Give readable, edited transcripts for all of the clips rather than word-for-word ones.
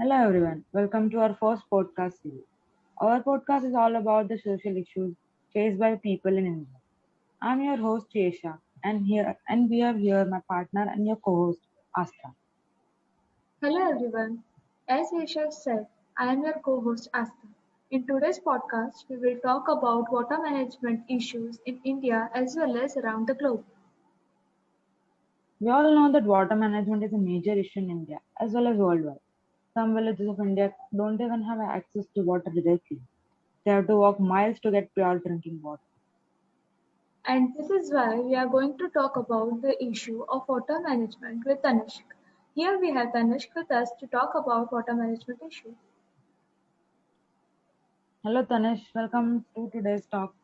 Hello everyone, welcome to our first podcast series. Our podcast is all about the social issues faced by people in India. I'm your host Yesha, and we have here my partner and your co-host Asta. Hello everyone. As Yasha said, I am your co-host Asta. In today's podcast, we will talk about water management issues in India as well as around the globe. We all know that water management is a major issue in India as well as worldwide. Some villages of India don't even have access to water directly. They have to walk miles to get pure drinking water. And this is why we are going to talk about the issue of water management with Tanishq. Here we have Tanishq with us to talk about water management issue. Hello Tanish, welcome to today's talk.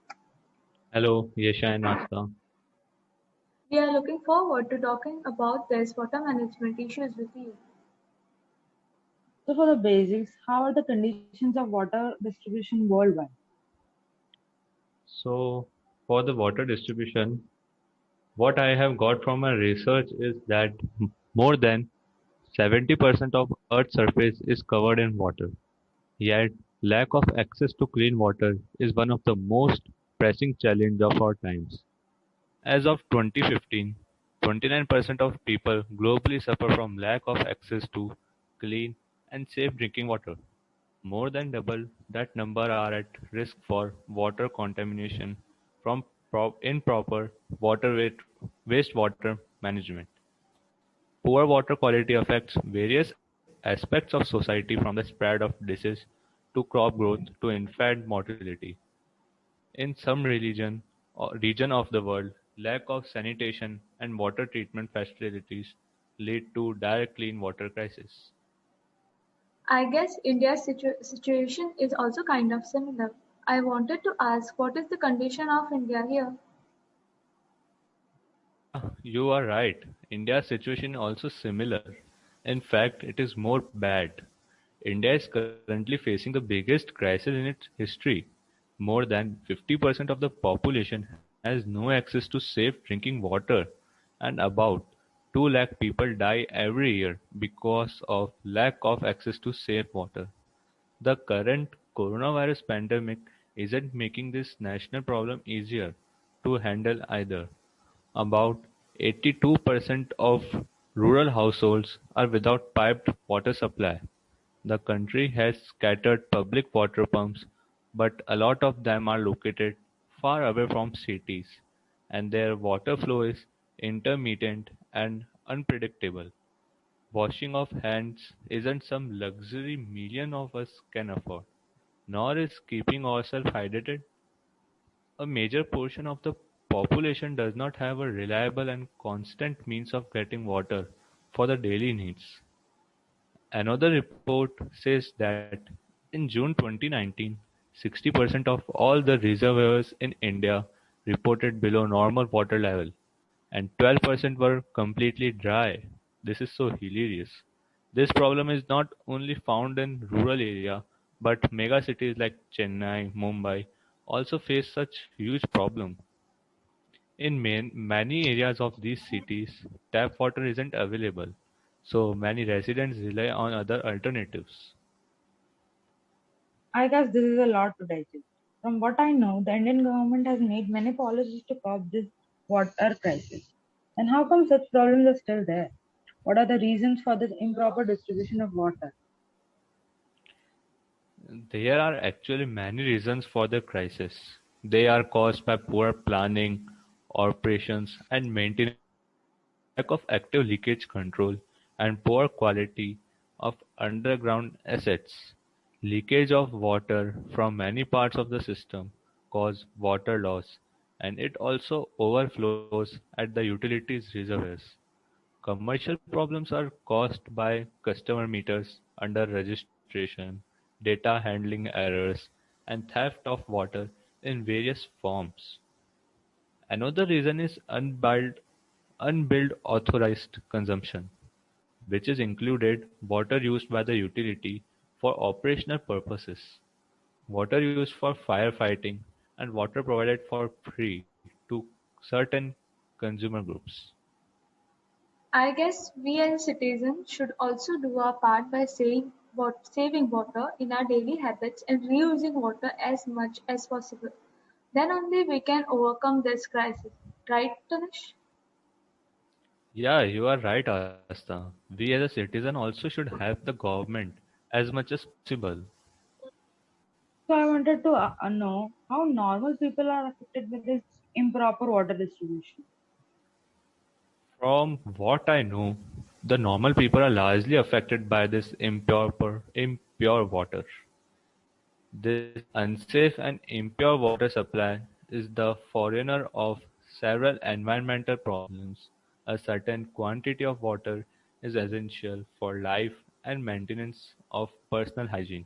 Hello, Yesha and Asta. We are looking forward to talking about these water management issues with you. So for the basics, how are the conditions of water distribution worldwide? So, for the water distribution, what I have got from my research is that more than 70% of Earth's surface is covered in water. Yet, lack of access to clean water is one of the most pressing challenges of our times. As of 2015, 29% of people globally suffer from lack of access to clean and safe drinking water. More than double that number are at risk for water contamination from improper wastewater management. Poor water quality affects various aspects of society from the spread of disease to crop growth to infant mortality. In some region of the world, lack of sanitation and water treatment facilities lead to direct clean water crisis. I guess India's situation is also kind of similar. I wanted to ask what is the condition of India here? Yeah, you are right. India's situation is also similar. In fact, it is more bad. India is currently facing the biggest crisis in its history. More than 50% of the population has no access to safe drinking water, and about 2 lakh people die every year because of lack of access to safe water. The current coronavirus pandemic isn't making this national problem easier to handle either. About 82% of rural households are without piped water supply. The country has scattered public water pumps, but a lot of them are located far away from cities, and their water flow is intermittent and unpredictable. Washing of hands isn't some luxury million of us can afford, nor is keeping ourselves hydrated. A major portion of the population does not have a reliable and constant means of getting water for the daily needs. Another report says that in June 2019, 60% of all the reservoirs in India reported below normal water level, and 12% were completely dry. This is so hilarious. This problem is not only found in rural area, but mega cities like Chennai, Mumbai also face such huge problem. In many areas of these cities, tap water isn't available, so many residents rely on other alternatives. I guess this is a lot to digest. From what I know, the Indian government has made many policies to curb this water crisis. And how come such problems are still there? What are the reasons for this improper distribution of water? There are actually many reasons for the crisis. They are caused by poor planning, operations, and maintenance, lack of active leakage control, and poor quality of underground assets. Leakage of water from many parts of the system cause water loss, and it also overflows at the utilities reservoirs. Commercial problems are caused by customer meters under registration, data handling errors, and theft of water in various forms. Another reason is unbilled authorized consumption, which is included water used by the utility for operational purposes, water used for firefighting, and water provided for free to certain consumer groups. I guess we as citizens should also do our part by saying about saving water in our daily habits and reusing water as much as possible. Then only we can overcome this crisis. Right, Tanish? Yeah, you are right, Asta. We as a citizen also should help the government as much as possible. So I wanted to know how normal people are affected with this improper water distribution. From what I know, the normal people are largely affected by this impure water. This unsafe and impure water supply is the forerunner of several environmental problems. A certain quantity of water is essential for life and maintenance of personal hygiene,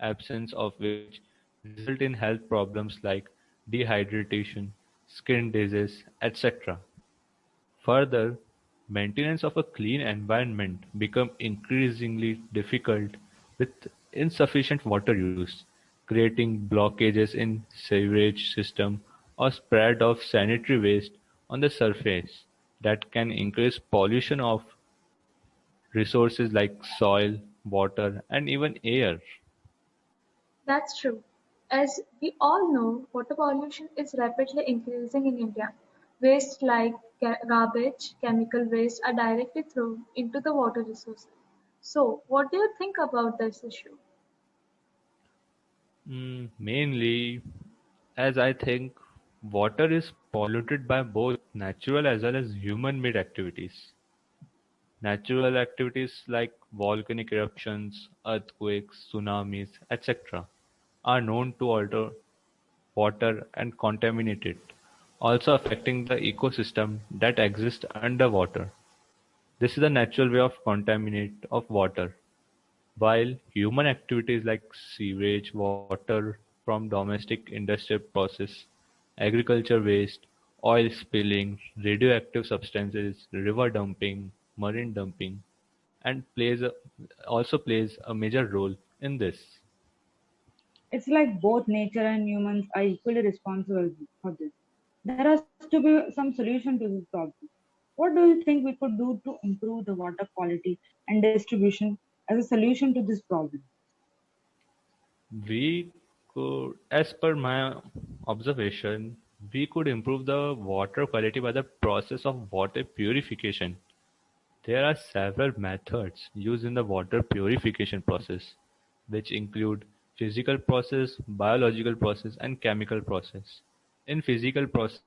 absence of which result in health problems like dehydration, skin disease, etc. Further, maintenance of a clean environment become increasingly difficult with insufficient water use, creating blockages in sewage system or spread of sanitary waste on the surface that can increase pollution of resources like soil, water, and even air. That's true. As we all know, water pollution is rapidly increasing in India. Waste like garbage, chemical waste are directly thrown into the water resources. So, what do you think about this issue? Mainly, as I think water is polluted by both natural as well as human-made activities. Natural activities like volcanic eruptions, earthquakes, tsunamis, etc. are known to alter water and contaminate it, also affecting the ecosystem that exists underwater. This is the natural way of contaminate of water, while human activities like sewage water from domestic industrial process, agriculture waste, oil spilling, radioactive substances, river dumping, marine dumping, and also plays a major role in this. It's like both nature and humans are equally responsible for this. There has to be some solution to this problem. What do you think we could do to improve the water quality and distribution as a solution to this problem? We could, as per my observation, we could improve the water quality by the process of water purification. There are several methods used in the water purification process, which include physical process, biological process, and chemical process. In physical process,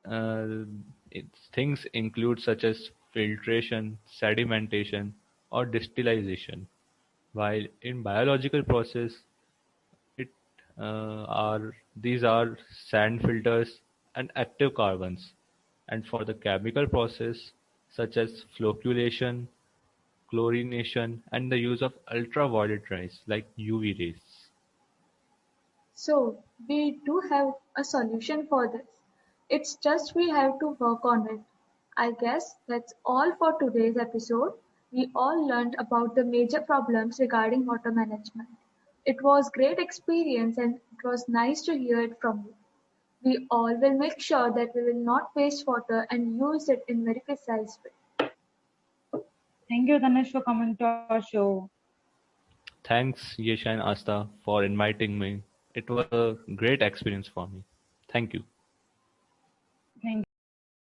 uh, things include such as filtration, sedimentation, or distillation. While in biological process, it are these are sand filters and active carbons, and for the chemical process such as flocculation, chlorination, and the use of ultraviolet rays like UV rays. So, we do have a solution for this. It's just we have to work on it. I guess that's all for today's episode. We all learned about the major problems regarding water management. It was great experience and it was nice to hear it from you. We all will make sure that we will not waste water and use it in very precise way. Thank you, Tanesh, for coming to our show. Thanks, Yesha and Asta, for inviting me. It was a great experience for me. Thank you.